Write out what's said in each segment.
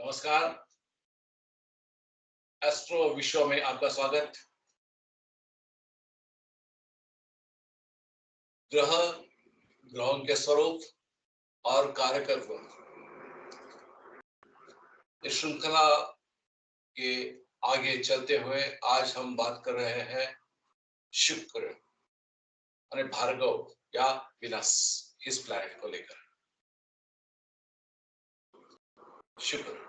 नमस्कार। एस्ट्रो विश्व में आपका स्वागत। ग्रह, ग्रहों के स्वरूप और कार्यकर्ता, इस श्रृंखला के आगे चलते हुए आज हम बात कर रहे हैं शुक्र यानी भार्गव या विनस, इस प्लैनेट को लेकर। शुक्र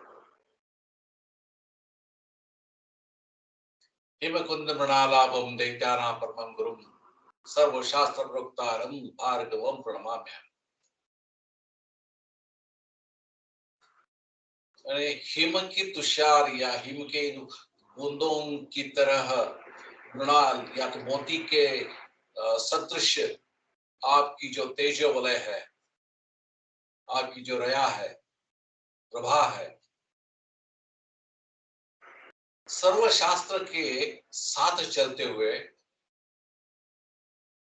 हिमकुंद मृणालाभम दैत्यानां परमं गुरुम सर्वशास्त्र प्रोक्तारं भार्गवम प्रणमाम्यहम्। हिम की तुषार या हिम के बूंदों की तरह मृणाल या तो मोती के सदृश आपकी जो तेजो वलय है, आपकी जो रया है, प्रभा है, सर्वशास्त्र के साथ चलते हुए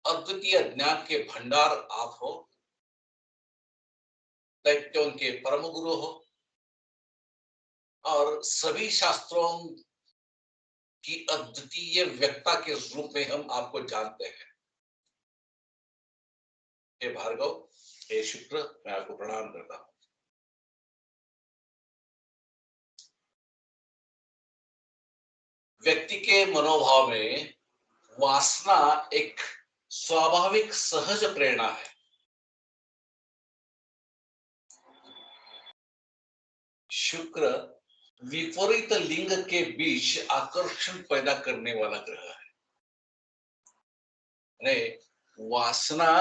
अद्वितीय ज्ञान के भंडार आप हो, दैत्यों के परम गुरु हो और सभी शास्त्रों की अद्वितीय व्यक्ता के रूप में हम आपको जानते हैं। हे भार्गव, हे शुक्र, मैं आपको प्रणाम करता हूं। व्यक्ति के मनोभाव में वासना एक स्वाभाविक सहज प्रेरणा है। शुक्र विपरीत लिंग के बीच आकर्षण पैदा करने वाला ग्रह है। वासना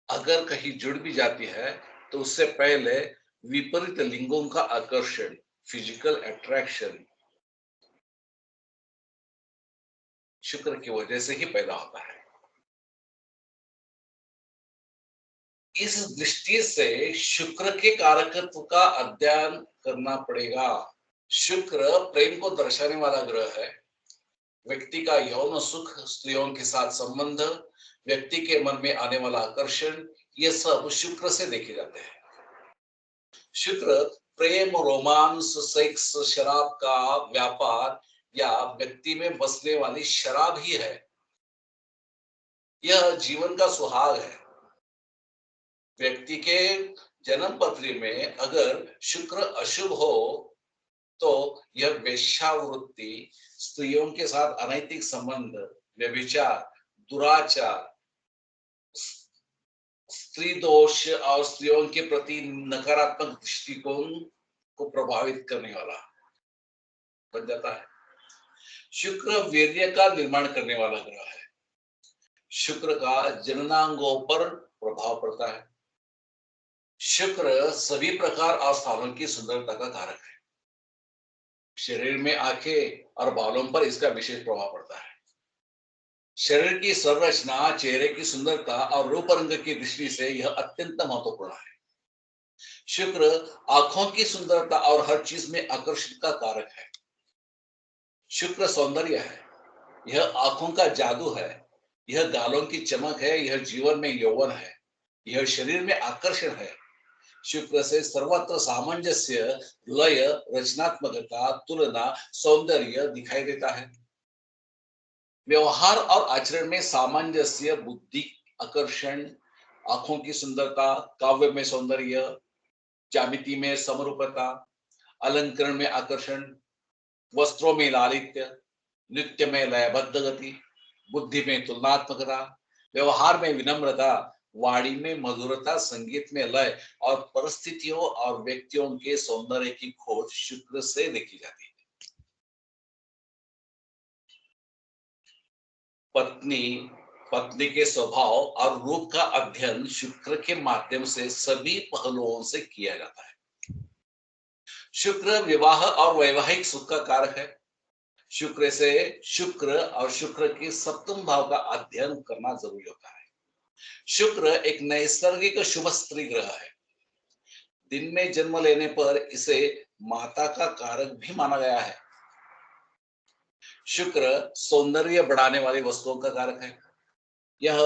अगर कहीं जुड़ भी जाती है तो उससे पहले विपरीत लिंगों का आकर्षण, फिजिकल अट्रैक्शन शुक्र की वजह से ही पैदा होता है। इस दृष्टि से शुक्र के कारकत्व का अध्ययन करना पड़ेगा। शुक्र प्रेम को दर्शाने वाला ग्रह है। व्यक्ति का यौन सुख, स्त्रियों के साथ संबंध, व्यक्ति के मन में आने वाला आकर्षण, ये सब शुक्र से देखे जाते हैं। शुक्र प्रेम, रोमांस, सेक्स, शराब का व्यापार या व्यक्ति में बसने वाली शराब ही है। यह जीवन का सुहाग है। व्यक्ति के जन्म पत्री में अगर शुक्र अशुभ हो तो यह वेश्यावृत्ति, स्त्रियों के साथ अनैतिक संबंध, व्यभिचार, दुराचार, स्त्री दोष और स्त्रियों के प्रति नकारात्मक दृष्टिकोण को प्रभावित करने वाला बन जाता है। शुक्र वीर्य का निर्माण करने वाला ग्रह है। शुक्र का जननांगों पर प्रभाव पड़ता है। शुक्र सभी प्रकार और स्थानों की सुंदरता का कारक है। शरीर में आंखें और बालों पर इसका विशेष प्रभाव पड़ता है। शरीर की संरचना, चेहरे की सुंदरता और रूप रंग की दृष्टि से यह अत्यंत महत्वपूर्ण है। शुक्र आंखों की सुंदरता और हर चीज में आकर्षण का कारक है। शुक्र सौंदर्य है, यह आंखों का जादू है, यह गालों की चमक है, यह जीवन में यौवन है, यह शरीर में आकर्षण है। शुक्र से सर्वत्र सामंजस्य, लय, रचनात्मकता, तुलना, सौंदर्य दिखाई देता है। व्यवहार और आचरण में सामंजस्य, बुद्धि, आकर्षण, आंखों की सुंदरता, काव्य में सौंदर्य, ज्यामिति में समरूपता, अलंकरण में आकर्षण, वस्त्रों में लालित्य, नृत्य में लयबद्ध गति, बुद्धि में तुलनात्मकता, व्यवहार में विनम्रता, वाणी में मधुरता, संगीत में लय और परिस्थितियों और व्यक्तियों के सौंदर्य की खोज शुक्र से देखी जाती है। पत्नी के स्वभाव और रूप का अध्ययन शुक्र के माध्यम से सभी पहलुओं से किया जाता है। शुक्र विवाह और वैवाहिक सुख का कारक है। शुक्र और शुक्र के सप्तम भाव का अध्ययन करना जरूरी होता है। शुक्र एक नैसर्गिक शुभ स्त्री ग्रह है। दिन में जन्म लेने पर इसे माता का कारक भी माना गया है। शुक्र सौंदर्य बढ़ाने वाली वस्तुओं का कारक है। यह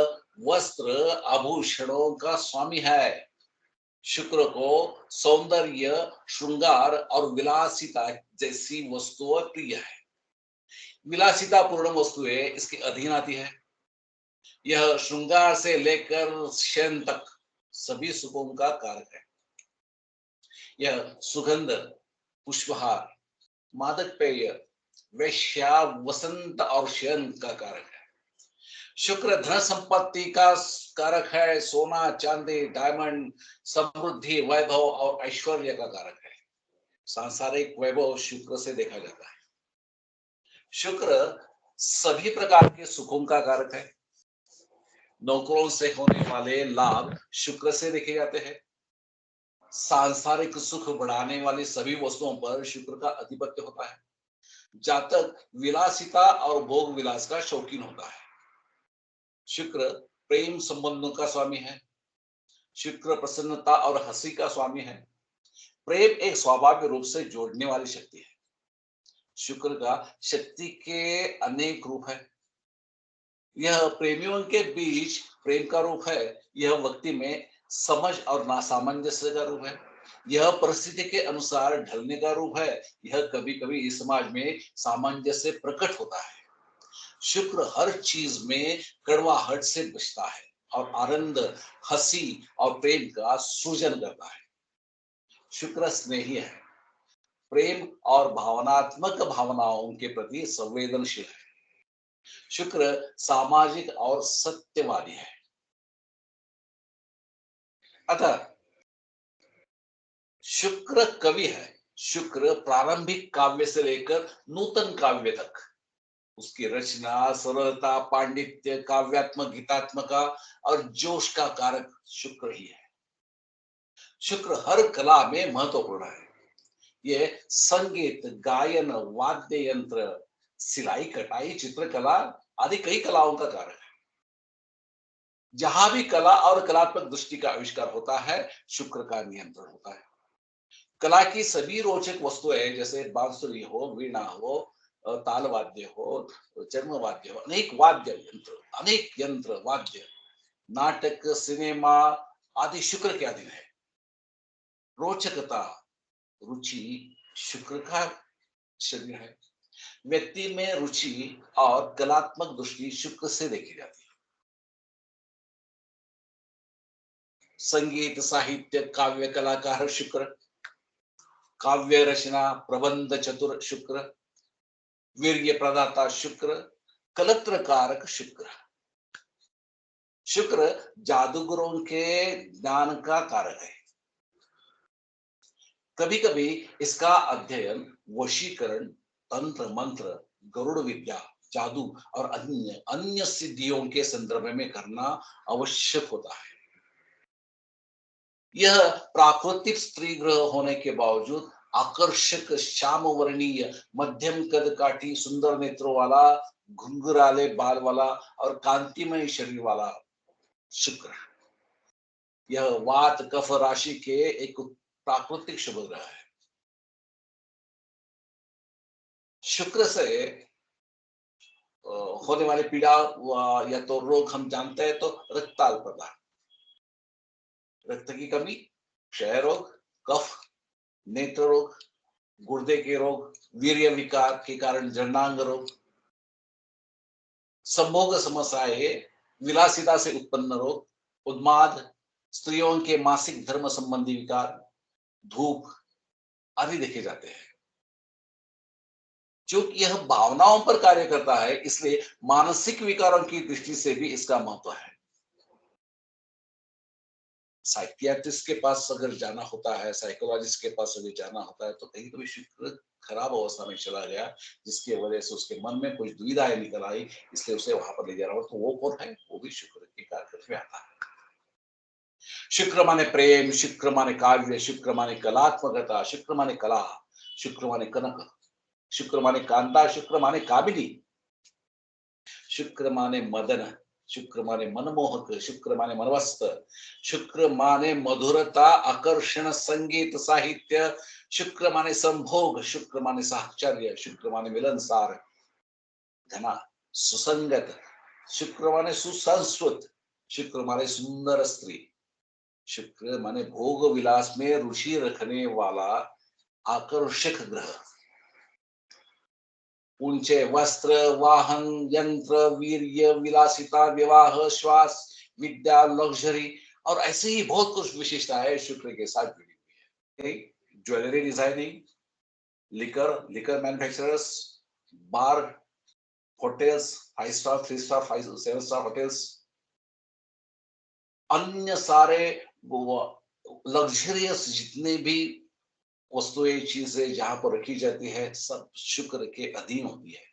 वस्त्र, आभूषणों का स्वामी है। शुक्र को सौंदर्य, श्रृंगार और विलासिता जैसी वस्तुओं प्रिय है। विलासिता पूर्ण वस्तुएं इसके अधीन आती है। यह श्रृंगार से लेकर शयन तक सभी सुखों का कारक है। यह सुगंध, पुष्पहार, मादक पेय, वेश्या, वसंत और शयन का कारक है। शुक्र धन संपत्ति का कारक है। सोना, चांदी, डायमंड, समृद्धि, वैभव और ऐश्वर्य का कारक है। सांसारिक वैभव शुक्र से देखा जाता है। शुक्र सभी प्रकार के सुखों का कारक है। नौकरों से होने वाले लाभ शुक्र से देखे जाते हैं। सांसारिक सुख बढ़ाने वाली सभी वस्तुओं पर शुक्र का आधिपत्य होता है। जातक विलासिता और भोग विलास का शौकीन होता है। शुक्र प्रेम संबंधों का स्वामी है। शुक्र प्रसन्नता और हंसी का स्वामी है। प्रेम एक स्वाभाविक रूप से जोड़ने वाली शक्ति है। शुक्र का शक्ति के अनेक रूप है। यह प्रेमियों के बीच प्रेम का रूप है। यह व्यक्ति में समझ और नासामंजस्य का रूप है। यह परिस्थिति के अनुसार ढलने का रूप है। यह कभी कभी इस समाज में सामंजस्य प्रकट होता है। शुक्र हर चीज में कड़वाहट से बचता है और आनंद, हंसी और प्रेम का सृजन करता है। शुक्र स्नेही है। प्रेम और भावनात्मक भावनाओं के प्रति संवेदनशील है। शुक्र सामाजिक और सत्यवादी है। अतः शुक्र कवि है। शुक्र प्रारंभिक काव्य से लेकर नूतन काव्य तक उसकी रचना, सरलता, पांडित्य, काव्यात्मक, गीतात्मका और जोश का कारक शुक्र ही है। शुक्र हर कला में महत्वपूर्ण है। यह संगीत, गायन, वाद्य यंत्र, सिलाई, कटाई, चित्रकला आदि कई कलाओं का कारक है। जहां भी कला और कलात्मक दृष्टि का आविष्कार होता है, शुक्र का नियंत्रण होता है। कला की सभी रोचक वस्तुएं जैसे बांसुरी हो, वीणा हो, ताल वाद्य हो, चर्म वाद्य हो, अनेक यंत्र वाद्य, नाटक, सिनेमा आदि शुक्र के अधीन है। रोचकता, रुचि शुक्र का शरीर है। व्यक्ति में रुचि और कलात्मक दृष्टि शुक्र से देखी जाती है। संगीत, साहित्य, काव्य कलाकार शुक्र, काव्य रचना, प्रबंध चतुर शुक्र, वीर्य प्रदाता शुक्र, कलत्र कारक शुक्र। शुक्र जादूगरों के ज्ञान का कारक है। कभी कभी इसका अध्ययन वशीकरण, तंत्र मंत्र, गरुड़ विद्या, जादू और अन्य अन्य सिद्धियों के संदर्भ में करना आवश्यक होता है। यह प्राकृतिक स्त्री ग्रह होने के बावजूद आकर्षक, श्याम वर्णीय, मध्यम कद काठी, सुंदर नेत्रों वाला, घुंघराले बाल वाला और कांतिमय शरीर वाला शुक्र। यह वात कफ राशि के एक प्राकृतिक शुभ ग्रह है। शुक्र से होने वाली पीड़ा या तो रोग हम जानते हैं, तो रक्ताल्पता, रक्त की कमी, क्षय रोग, कफ, नेत्र रोग, गुर्दे के रोग, वीर्य विकार के कारण जननांग रोग, संभोग समस्याएं, विलासिता से उत्पन्न रोग, उन्माद, स्त्रियों के मासिक धर्म संबंधी विकार, धूप आदि देखे जाते हैं। चूंकि यह भावनाओं पर कार्य करता है, इसलिए मानसिक विकारों की दृष्टि से भी इसका महत्व है। साइकियाट्रिस्ट के पास अगर जाना होता है, साइकोलॉजिस्ट के पास अगर जाना होता है, तो कहीं कभी शुक्र खराब अवस्था में चला गया, जिसकी वजह से उसके मन में कुछ दुविधाएं निकल आई, इसलिए उसे वहां पर ले जा रहा हूं, तो वो कौन है? वो भी शुक्र के कारक में आता है। शुक्र माने प्रेम, शुक्र माने काव्य, शुक्र माने कलात्मकता, शुक्र माने कला, शुक्र माने कनक, शुक्र माने कांता, शुक्र माने कामिनी, शुक्र माने मदन, शुक्र माने मनमोहक, शुक्र माने मनवस्त, शुक्र माने मधुरता, आकर्षण, संगीत, साहित्य, शुक्र माने संभोग, शुक्र माने साहचर्य, शुक्र माने मिलनसार, घना, सुसंगत, शुक्र माने सुसंस्कृत, शुक्र माने सुंदर स्त्री, शुक्र माने भोग विलास में रुचि रखने वाला आकर्षक ग्रह। ऊंचे वस्त्र, वाहन, यंत्र, वीर्य, विलासिता, विवाह, श्वास, विद्या, लग्जरी और ऐसे ही बहुत कुछ विशेषताएं शुक्र के साथ जुड़ी हुई है। Jewellery designing, liquor manufacturers, bar, hotels, 5 star, 3 star, 7 star hotels, अन्य सारे लग्जरियस जितने भी वस्तुएं, चीजें जहां पर रखी जाती है, सब शुक्र के अधीन होती है।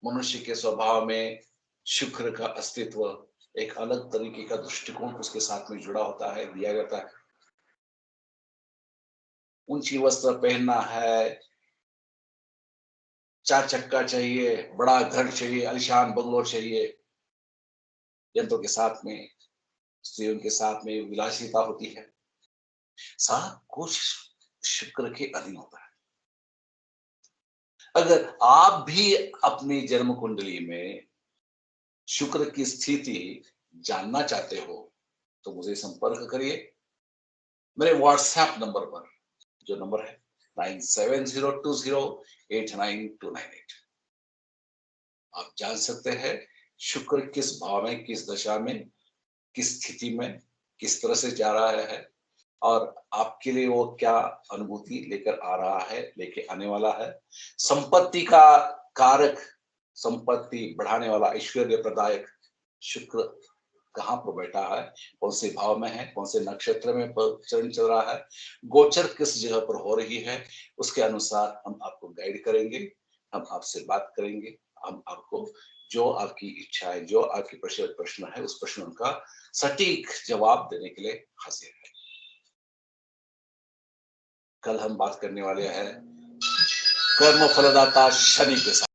मनुष्य के स्वभाव में शुक्र का अस्तित्व, एक अलग तरीके का दृष्टिकोण उसके साथ में जुड़ा होता है, दिया जाता है। ऊंची वस्त्र पहनना है, 4 चक्का चाहिए, बड़ा घर चाहिए, आलीशान बंगलो चाहिए, यंत्रों के साथ में, स्त्रियों के साथ में विलासिता होती है, सब कुछ शुक्र के अधीन होता है। अगर आप भी अपनी जन्म कुंडली में शुक्र की स्थिति जानना चाहते हो तो मुझे संपर्क करिए मेरे व्हाट्सएप नंबर पर, जो नंबर है 9702089298। आप जान सकते हैं शुक्र किस भाव में, किस दशा में, किस स्थिति में, किस तरह से जा रहा है और आपके लिए वो क्या अनुभूति लेकर आ रहा है, लेके आने वाला है। संपत्ति का कारक, संपत्ति बढ़ाने वाला, ऐश्वर्य प्रदायक शुक्र कहाँ पर बैठा है, कौन से भाव में है, कौन से नक्षत्र में चरण चल रहा है, गोचर किस जगह पर हो रही है, उसके अनुसार हम आपको गाइड करेंगे, हम आपसे बात करेंगे, हम आपको जो आपकी इच्छा है, जो आपकी प्रश्न है, उस प्रश्न का सटीक जवाब देने के लिए हाजिर है। कल हम बात करने वाले हैं कर्म फलदाता शनि के साथ।